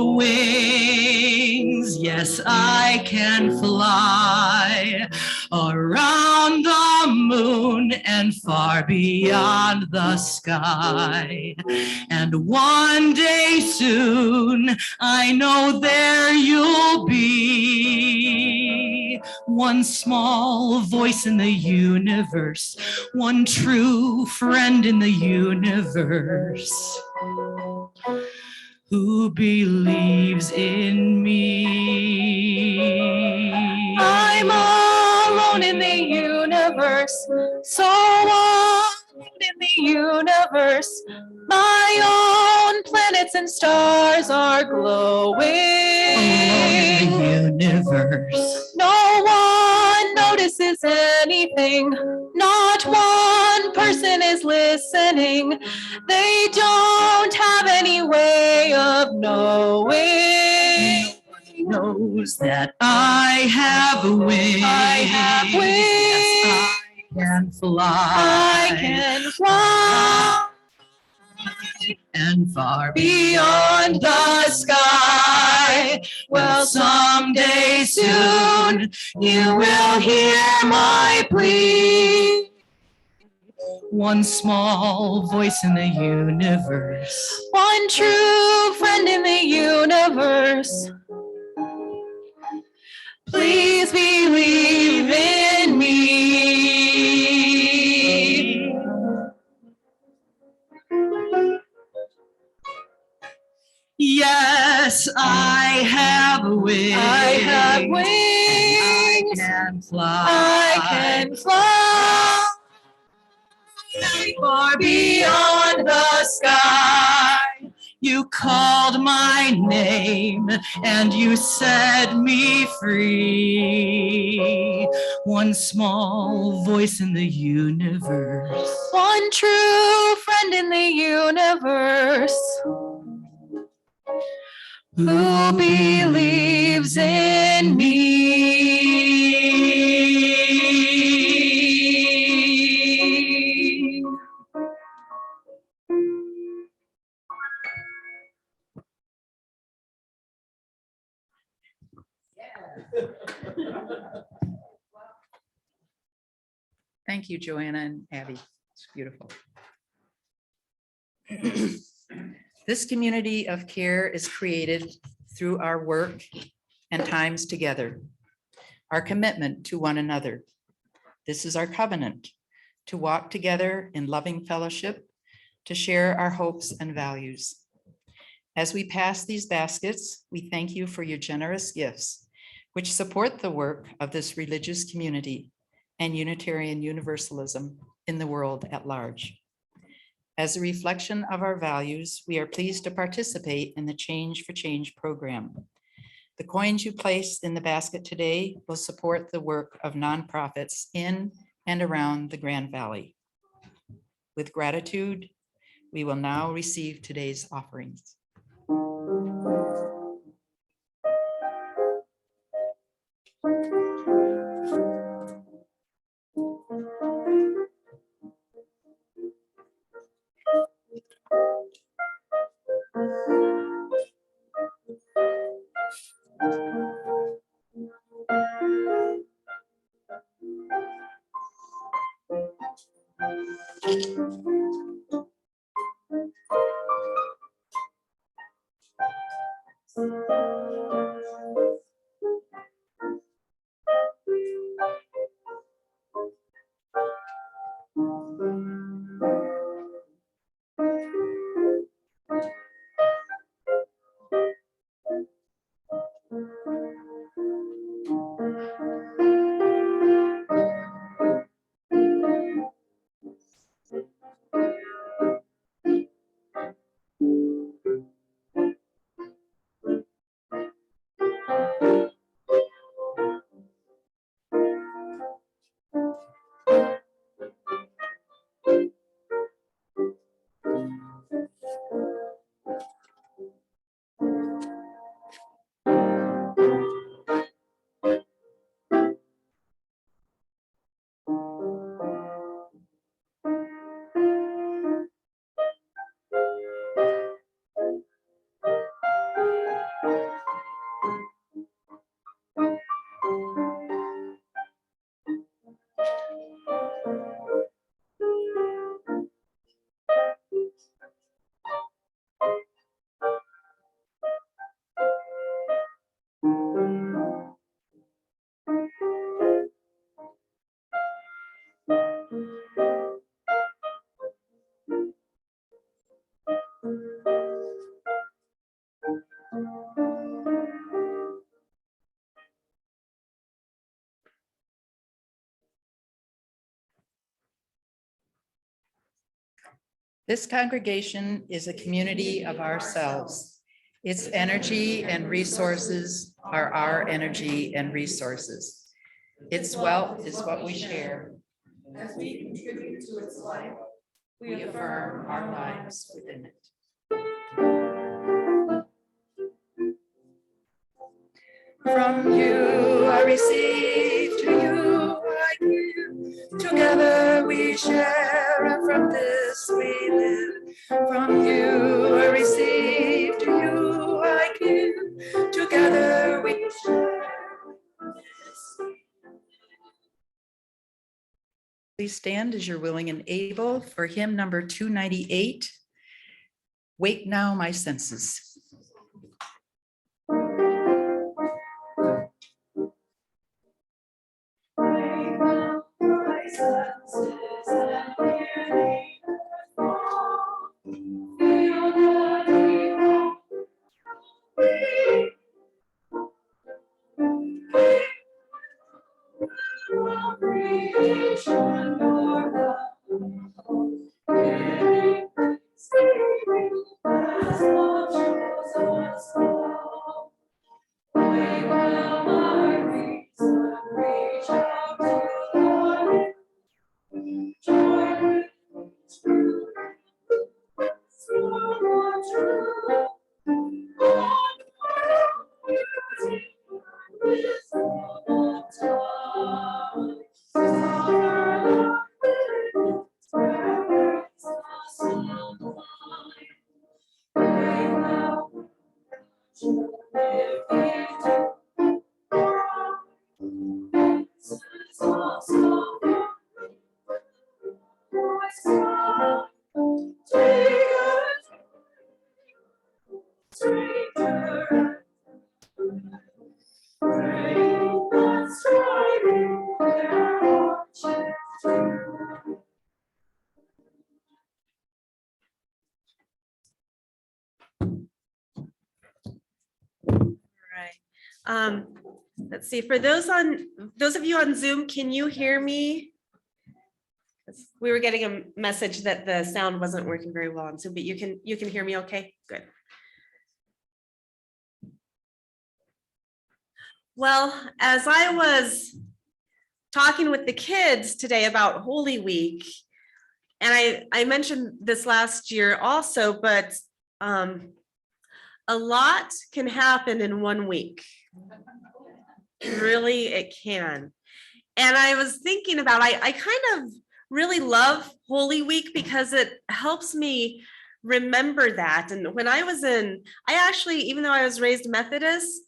Wings, yes, I can fly around the moon and far beyond the sky. And one day soon, I know there you'll be. One small voice in the universe, one true friend in the universe, who believes in me. I'm alone in the universe, so alone in the universe. My own planets and stars are glowing. Alone in the universe. No one notices anything. Not one person is listening. They don't have any way of knowing. Nobody knows that I have wings. I have wings. Yes, I can fly. I can fly. And far beyond the sky. Well, someday soon you will hear my plea. One small voice in the universe, one true friend in the universe. Please believe in me. Yes, I have wings. I have wings. I can fly. I can fly. Far beyond the sky. You called my name and you set me free. One small voice in the universe, one true friend in the universe, who believes in me. Thank you, Joanna and Abby. It's beautiful. This community of care is created through our work and times together, our commitment to one another. This is our covenant, to walk together in loving fellowship, to share our hopes and values. As we pass these baskets, we thank you for your generous gifts, which support the work of this religious community and Unitarian Universalism in the world at large. As a reflection of our values, we are pleased to participate in the Change for Change program. The coins you placed in the basket today will support the work of nonprofits in and around the Grand Valley. With gratitude, we will now receive today's offerings. This congregation is a community of ourselves. Its energy and resources are our energy and resources. Its wealth is what we share. As we contribute to its life, we affirm our lives within it. From you I receive, to you I give. Together we share, and from this we live. From you I receive, to you I give. Together we share. Please stand as you're willing and able for hymn number 298. Wake now my senses. Let's see, for those of you on Zoom, can you hear me? We were getting a message that the sound wasn't working very well on Zoom, but you can hear me okay? Good. Well, as I was talking with the kids today about Holy Week, and I mentioned this last year also, but a lot can happen in 1 week. Really, it can. And I was thinking about, I kind of really love Holy Week because it helps me remember that. And when I actually, even though I was raised Methodist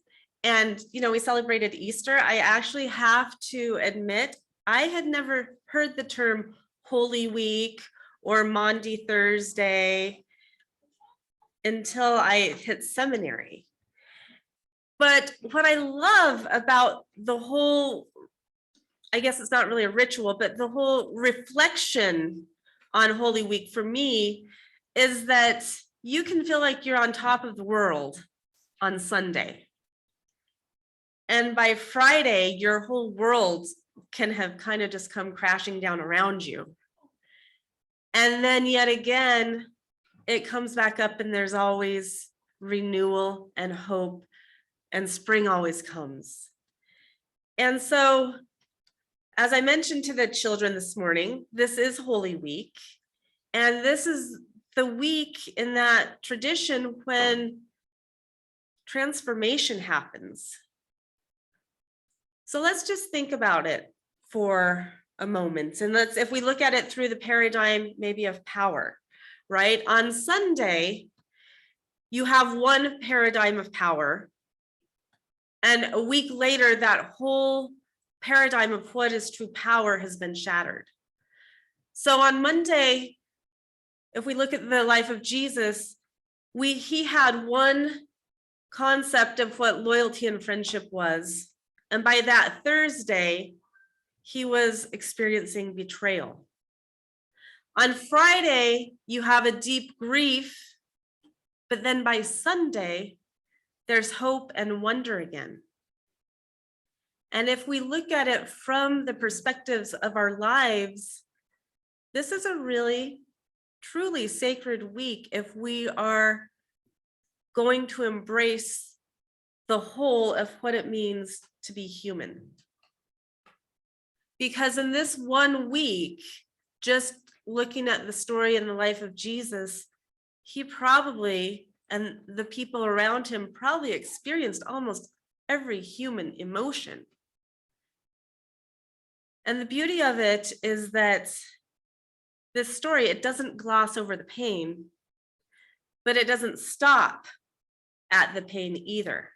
and, we celebrated Easter, I actually have to admit, I had never heard the term Holy Week or Maundy Thursday until I hit seminary. But what I love about the whole, I guess it's not really a ritual, but the whole reflection on Holy Week for me is that you can feel like you're on top of the world on Sunday. And by Friday, your whole world can have kind of just come crashing down around you. And then yet again, it comes back up and there's always renewal and hope. And spring always comes. And so, as I mentioned to the children this morning, this is Holy Week. And this is the week in that tradition when transformation happens. So let's just think about it for a moment. And if we look at it through the paradigm maybe of power, right? On Sunday, you have one paradigm of power. And a week later, that whole paradigm of what is true power has been shattered. So on Monday, if we look at the life of Jesus, he had one concept of what loyalty and friendship was. And by that Thursday, he was experiencing betrayal. On Friday, you have a deep grief, but then by Sunday, there's hope and wonder again. And if we look at it from the perspectives of our lives, this is a really truly sacred week if we are going to embrace the whole of what it means to be human. Because in this one week, just looking at the story and the life of Jesus, he probably, and the people around him probably experienced almost every human emotion. And the beauty of it is that this story, it doesn't gloss over the pain, but it doesn't stop at the pain either.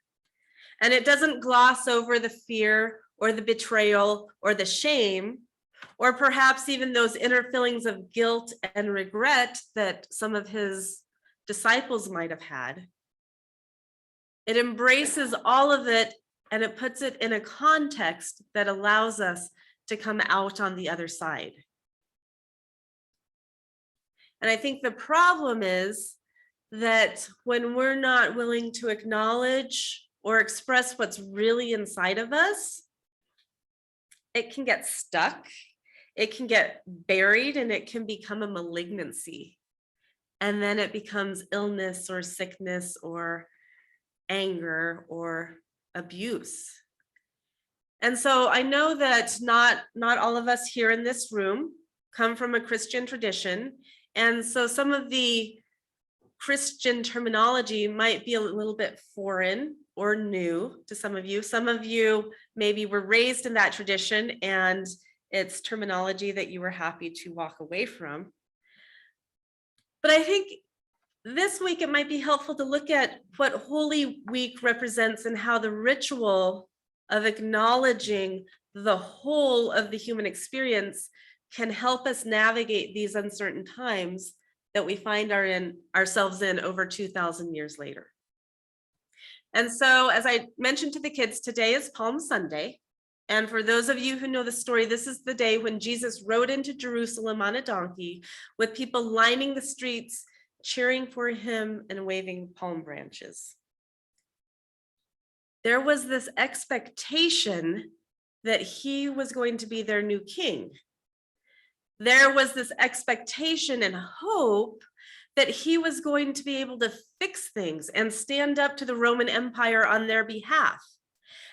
And it doesn't gloss over the fear or the betrayal or the shame, or perhaps even those inner feelings of guilt and regret that some of his disciples might have had. It embraces all of it and it puts it in a context that allows us to come out on the other side. And I think the problem is that when we're not willing to acknowledge or express what's really inside of us, it can get stuck, it can get buried, and it can become a malignancy. And then it becomes illness or sickness or anger or abuse. And so I know that not all of us here in this room come from a Christian tradition. And so some of the Christian terminology might be a little bit foreign or new to some of you. Some of you maybe were raised in that tradition and it's terminology that you were happy to walk away from. But I think this week it might be helpful to look at what Holy Week represents and how the ritual of acknowledging the whole of the human experience can help us navigate these uncertain times that we find ourselves in over 2,000 years later. And so, as I mentioned to the kids, today is Palm Sunday. And for those of you who know the story, this is the day when Jesus rode into Jerusalem on a donkey with people lining the streets, cheering for him and waving palm branches. There was this expectation that he was going to be their new king. There was this expectation and hope that he was going to be able to fix things and stand up to the Roman Empire on their behalf.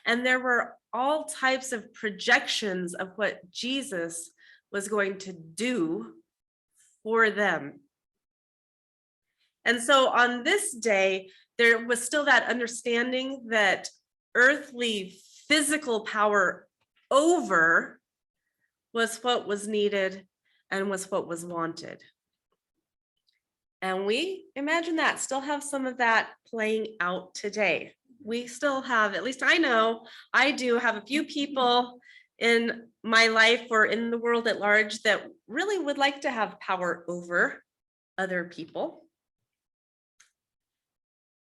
And there were all types of projections of what Jesus was going to do for them. And so on this day, there was still that understanding that earthly physical power over was what was needed and was what was wanted. And we imagine that, still have some of that playing out today. We still have, at least I know, I do have a few people in my life or in the world at large that really would like to have power over other people.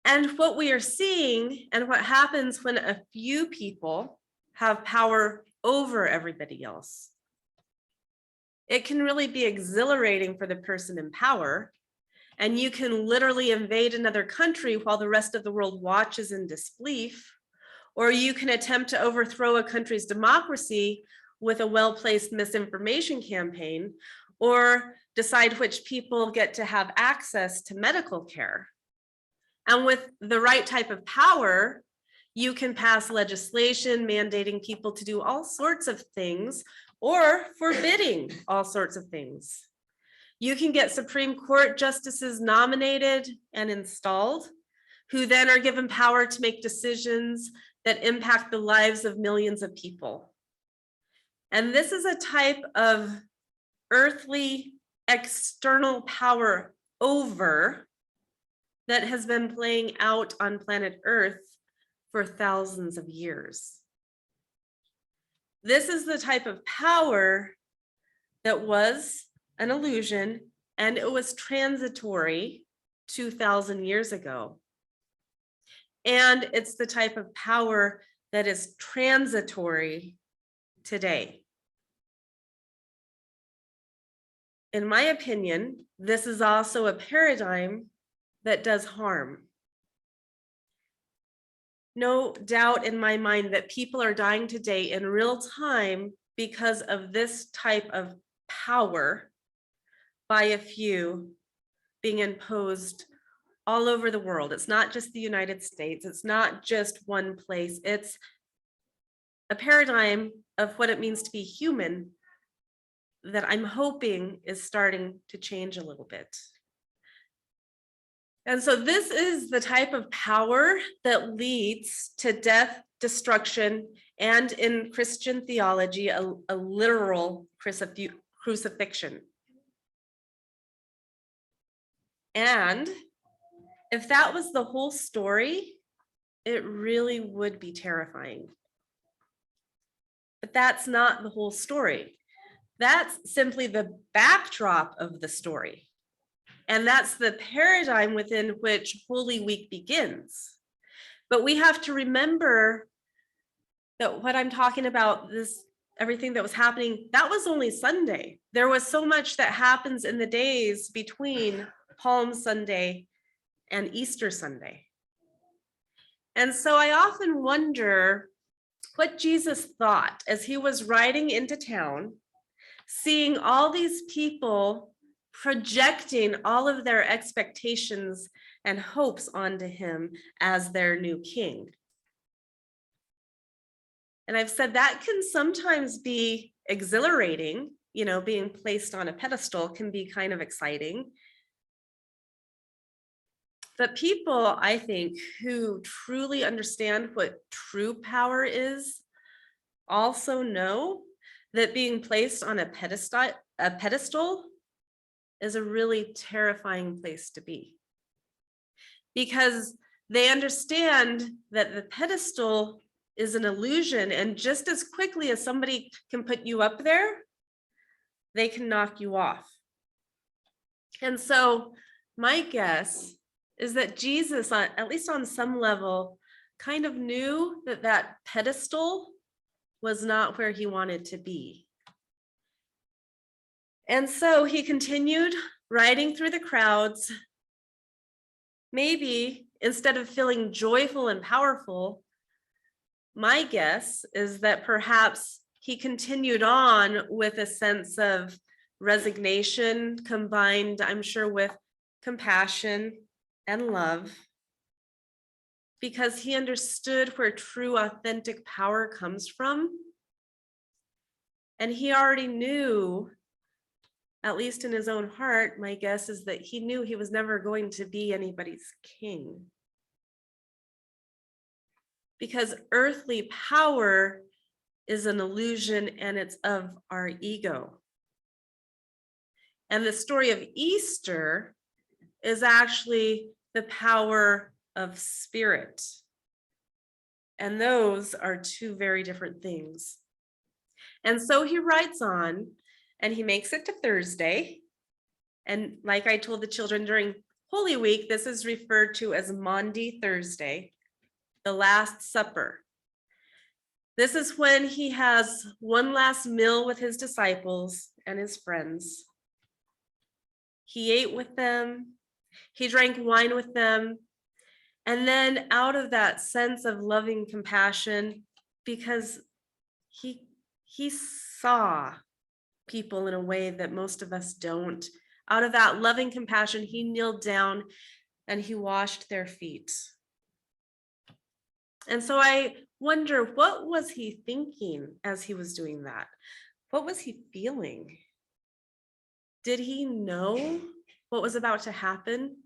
And what we are seeing and what happens when a few people have power over everybody else, it can really be exhilarating for the person in power. And you can literally invade another country while the rest of the world watches in disbelief, or you can attempt to overthrow a country's democracy with a well-placed misinformation campaign, or decide which people get to have access to medical care. And with the right type of power, you can pass legislation mandating people to do all sorts of things or forbidding all sorts of things. You can get Supreme Court justices nominated and installed, who then are given power to make decisions that impact the lives of millions of people. And this is a type of earthly external power over that has been playing out on planet Earth for thousands of years. This is the type of power that was an illusion, and it was transitory 2,000 years ago. And it's the type of power that is transitory today. In my opinion, this is also a paradigm that does harm. No doubt in my mind that people are dying today in real time because of this type of power by a few being imposed all over the world. It's not just the United States. It's not just one place. It's a paradigm of what it means to be human that I'm hoping is starting to change a little bit. And so this is the type of power that leads to death, destruction, and in Christian theology, a literal crucifixion. And if that was the whole story, it really would be terrifying. But that's not the whole story. That's simply the backdrop of the story. And that's the paradigm within which Holy Week begins. But we have to remember that what I'm talking about, this everything that was happening, that was only Sunday. There was so much that happens in the days between Palm Sunday and Easter Sunday. And so I often wonder what Jesus thought as he was riding into town, seeing all these people projecting all of their expectations and hopes onto him as their new king. And I've said that can sometimes be exhilarating, you know, being placed on a pedestal can be kind of exciting. But people, I think, who truly understand what true power is, also know that being placed on a pedestal is a really terrifying place to be. Because they understand that the pedestal is an illusion, and just as quickly as somebody can put you up there, they can knock you off. And so my guess is that Jesus, at least on some level, kind of knew that that pedestal was not where he wanted to be. And so he continued riding through the crowds. Maybe instead of feeling joyful and powerful, my guess is that perhaps he continued on with a sense of resignation combined, I'm sure, with compassion and love, because he understood where true, authentic power comes from. And he already knew, at least in his own heart, my guess is that he knew he was never going to be anybody's king. Because earthly power is an illusion, and it's of our ego. And the story of Easter is actually the power of spirit. And those are two very different things. And so he rides on, and he makes it to Thursday. And like I told the children during Holy Week, this is referred to as Maundy Thursday, the Last Supper. This is when he has one last meal with his disciples and his friends. He ate with them, he drank wine with them, and then out of that sense of loving compassion, because he saw people in a way that most of us don't, out of that loving compassion, he kneeled down and he washed their feet. And so I wonder, what was he thinking as he was doing that? What was he feeling? Did he know what was about to happen?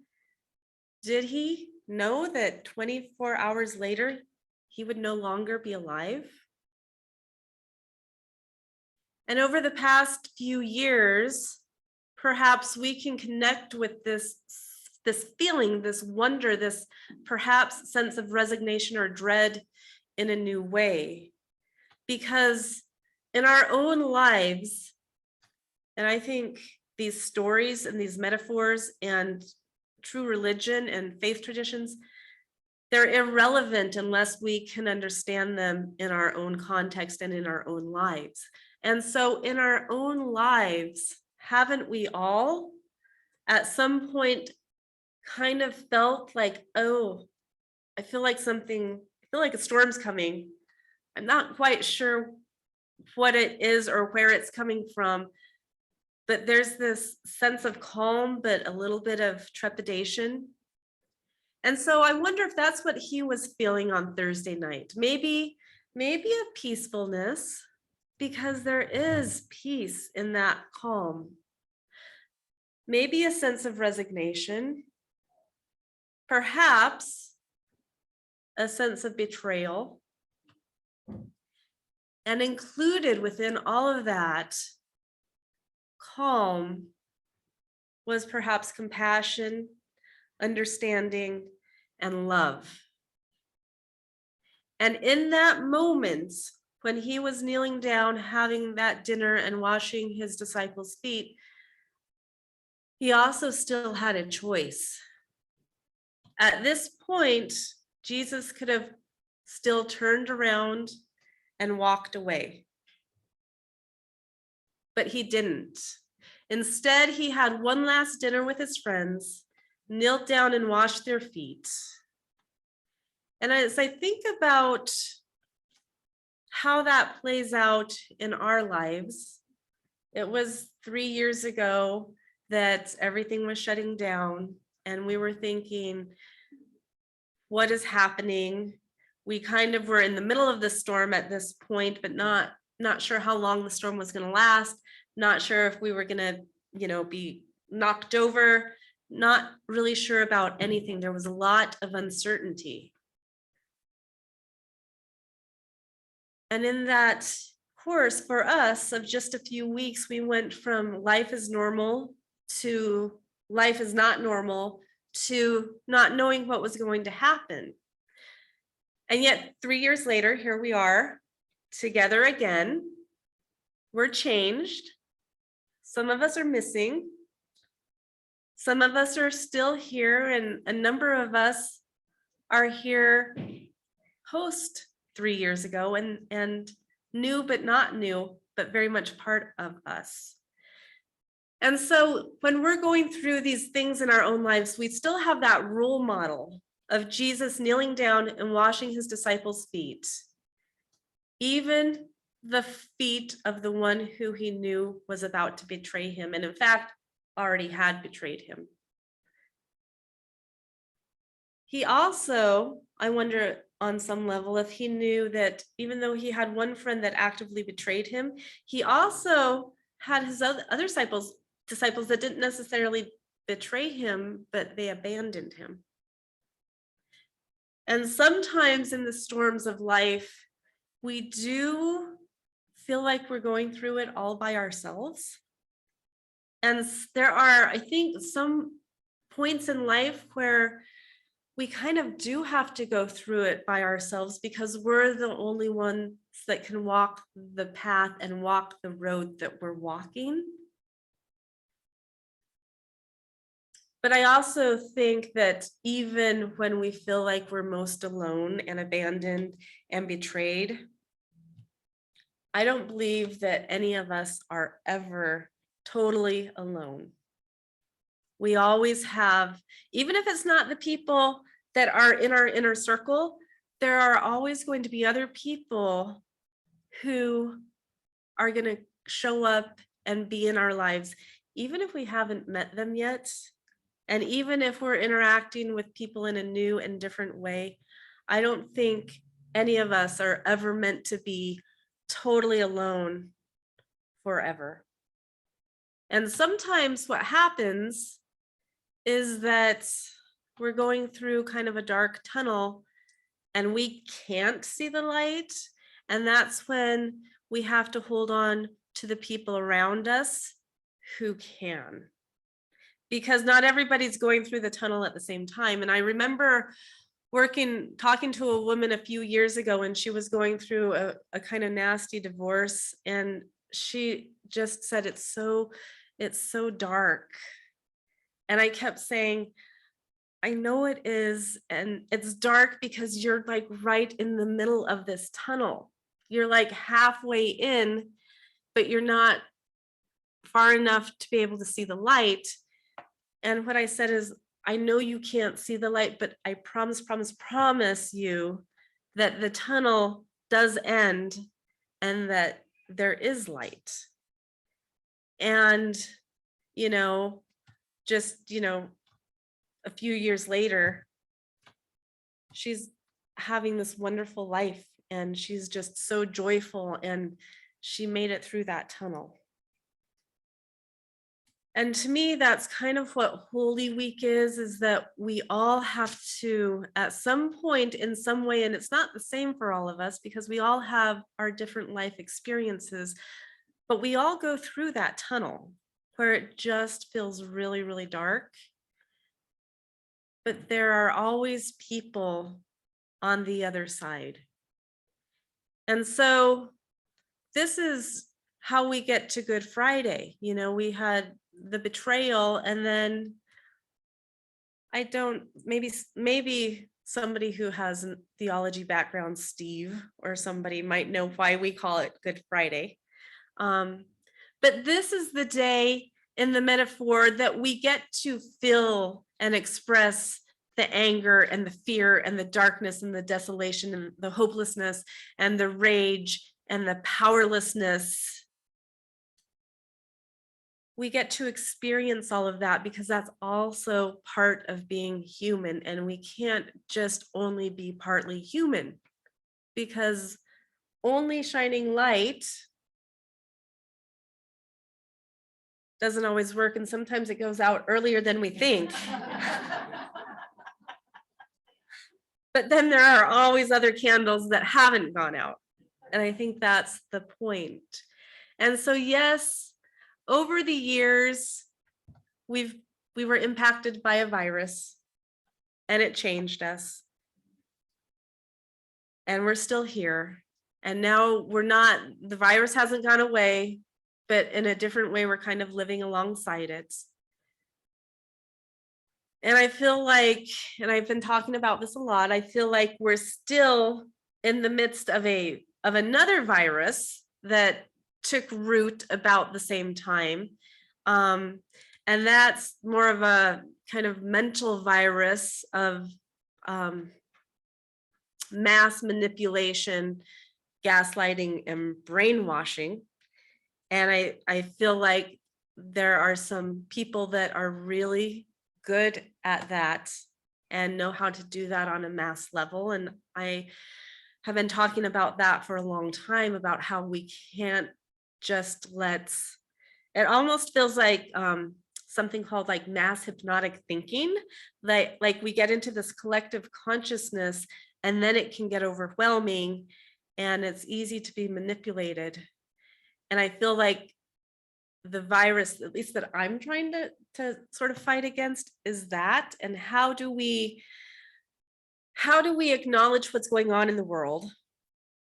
Did he know that 24 hours later, he would no longer be alive? And over the past few years, perhaps we can connect with this feeling, this wonder, this perhaps sense of resignation or dread in a new way. Because in our own lives, and I think these stories and these metaphors and true religion and faith traditions, they're irrelevant unless we can understand them in our own context and in our own lives. And so in our own lives, haven't we all at some point kind of felt like, oh, I feel like a storm's coming. I'm not quite sure what it is or where it's coming from, but there's this sense of calm, but a little bit of trepidation. And so I wonder if that's what he was feeling on Thursday night. Maybe a peacefulness, because there is peace in that calm. Maybe a sense of resignation, perhaps a sense of betrayal. And included within all of that calm was perhaps compassion, understanding, and love. And in that moment, when he was kneeling down, having that dinner and washing his disciples' feet, he also still had a choice. At this point, Jesus could have still turned around and walked away. But he didn't. Instead, he had one last dinner with his friends, knelt down and washed their feet. And as I think about how that plays out in our lives, it was 3 years ago that everything was shutting down, and we were thinking, what is happening? We kind of were in the middle of the storm at this point, but not sure how long the storm was going to last, not sure if we were going to, be knocked over, not really sure about anything. There was a lot of uncertainty. And in that course for us of just a few weeks, we went from life is normal to life is not normal to not knowing what was going to happen. And yet 3 years later, here we are together again. We're changed. Some of us are missing. Some of us are still here, and a number of us are here post 3 years ago and new but not new, but very much part of us. And so when we're going through these things in our own lives, we still have that role model of Jesus kneeling down and washing his disciples' feet, even the feet of the one who he knew was about to betray him, and in fact, already had betrayed him. He also, I wonder on some level, if he knew that even though he had one friend that actively betrayed him, he also had his other disciples that didn't necessarily betray him, but they abandoned him. And sometimes in the storms of life, we do feel like we're going through it all by ourselves. And there are, I think, some points in life where we kind of do have to go through it by ourselves because we're the only ones that can walk the path and walk the road that we're walking. But I also think that even when we feel like we're most alone and abandoned and betrayed, I don't believe that any of us are ever totally alone. We always have, even if it's not the people that are in our inner circle, there are always going to be other people who are going to show up and be in our lives, even if we haven't met them yet. And even if we're interacting with people in a new and different way, I don't think any of us are ever meant to be totally alone forever. And sometimes what happens is that we're going through kind of a dark tunnel and we can't see the light. And that's when we have to hold on to the people around us who can. Because not everybody's going through the tunnel at the same time. And I remember talking to a woman a few years ago, and she was going through a kind of nasty divorce. And she just said, it's so dark. And I kept saying, I know it is. And it's dark because you're like right in the middle of this tunnel. You're like halfway in, but you're not far enough to be able to see the light. And what I said is, I know you can't see the light, but I promise you that the tunnel does end and that there is light. And, you know, just, you know, a few years later, she's having this wonderful life and she's just so joyful and she made it through that tunnel. And to me, that's kind of what Holy Week is that we all have to, at some point in some way, and it's not the same for all of us because we all have our different life experiences, but we all go through that tunnel where it just feels really, really dark. But there are always people on the other side. And so this is how we get to Good Friday. You know, we had the betrayal, and then maybe somebody who has a theology background, Steve, or somebody might know why we call it Good Friday. But this is the day in the metaphor that we get to feel and express the anger and the fear and the darkness and the desolation and the hopelessness and the rage and the powerlessness. We get to experience all of that because that's also part of being human, and we can't just only be partly human, because only shining light doesn't always work, and sometimes it goes out earlier than we think. But then there are always other candles that haven't gone out, and I think that's the point. And so yes, over the years, we were impacted by a virus and it changed us. And we're still here. And now the virus hasn't gone away, but in a different way, we're kind of living alongside it. And I feel like, and I've been talking about this a lot, I feel like we're still in the midst of another virus that took root about the same time. And that's more of a kind of mental virus of mass manipulation, gaslighting, and brainwashing. And I feel like there are some people that are really good at that and know how to do that on a mass level. And I have been talking about that for a long time, about how we can't just it almost feels like something called like mass hypnotic thinking, like we get into this collective consciousness and then it can get overwhelming and it's easy to be manipulated. And I feel like the virus, at least that I'm trying to sort of fight against, is that. And how do we acknowledge what's going on in the world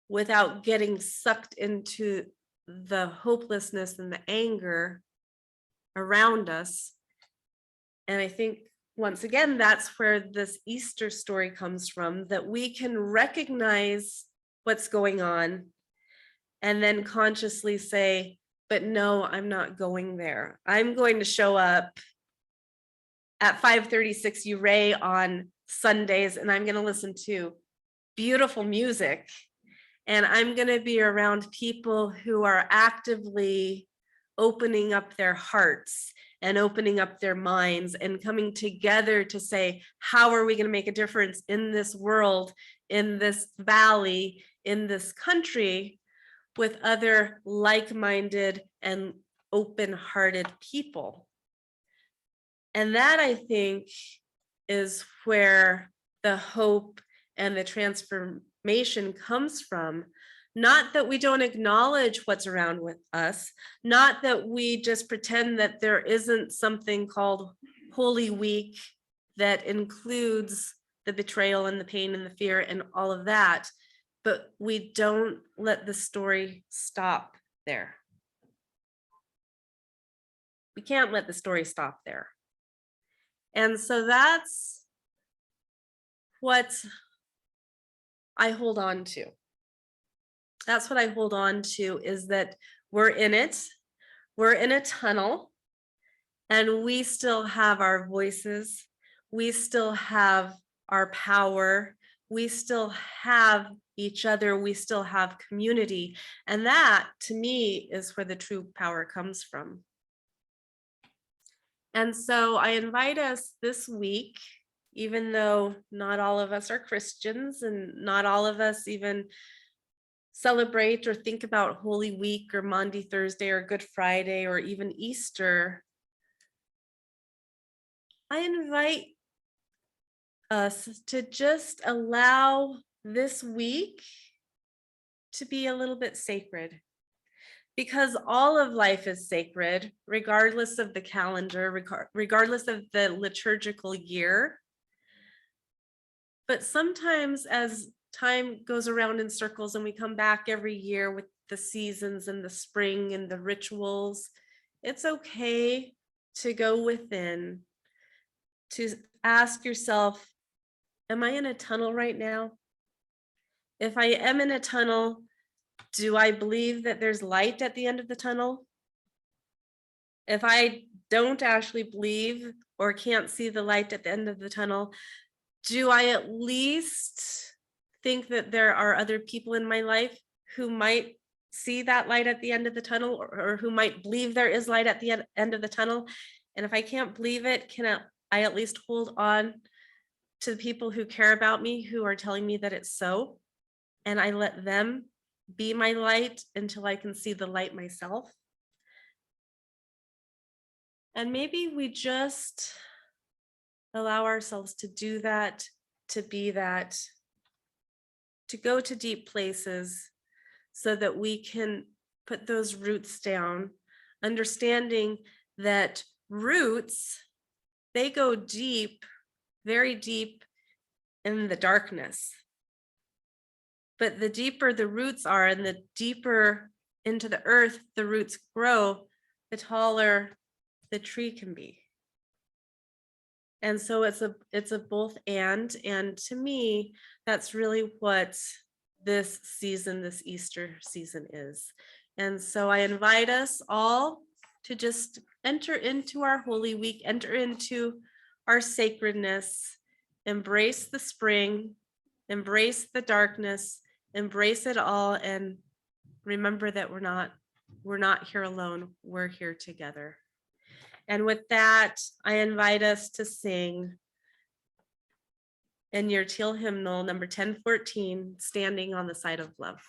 without getting sucked into the hopelessness and the anger around us? And I think once again, that's where this Easter story comes from, that we can recognize what's going on and then consciously say, but no, I'm not going there. I'm going to show up at 536 Uray on Sundays, and I'm going to listen to beautiful music. And I'm going to be around people who are actively opening up their hearts and opening up their minds and coming together to say, how are we going to make a difference in this world, in this valley, in this country, with other like-minded and open-hearted people? And that, I think, is where the hope and the transformation comes from. Not that we don't acknowledge what's around with us, not that we just pretend that there isn't something called Holy Week that includes the betrayal and the pain and the fear and all of that, but we don't let the story stop there. We can't let the story stop there. And so that's what I hold on to. That's what I hold on to, is that we're in it. We're in a tunnel and we still have our voices. We still have our power. We still have each other. We still have community. And that, to me, is where the true power comes from. And so I invite us this week, even though not all of us are Christians and not all of us even celebrate or think about Holy Week or Maundy Thursday or Good Friday or even Easter, I invite us to just allow this week to be a little bit sacred, because all of life is sacred, regardless of the calendar, regardless of the liturgical year. But sometimes as time goes around in circles and we come back every year with the seasons and the spring and the rituals, it's okay to go within, to ask yourself, am I in a tunnel right now? If I am in a tunnel, do I believe that there's light at the end of the tunnel? If I don't actually believe or can't see the light at the end of the tunnel, do I at least think that there are other people in my life who might see that light at the end of the tunnel, or who might believe there is light at the end of the tunnel? And if I can't believe it, can I at least hold on to the people who care about me, who are telling me that it's so, and I let them be my light until I can see the light myself? And maybe we just allow ourselves to do that, to be that, to go to deep places so that we can put those roots down, understanding that roots, they go deep, very deep in the darkness. But the deeper the roots are and the deeper into the earth the roots grow, the taller the tree can be. And so it's a both and to me, that's really what this season, this Easter season is. And so I invite us all to just enter into our Holy Week, enter into our sacredness, embrace the spring, embrace the darkness, embrace it all, and remember that we're not here alone, we're here together. And with that, I invite us to sing in your teal hymnal, number 1014, Standing on the Side of Love.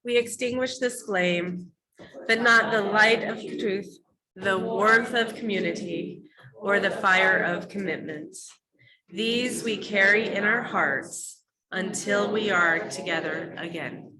we extinguish this flame, but not the light of truth, the warmth of community, or the fire of commitment. These we carry in our hearts until we are together again.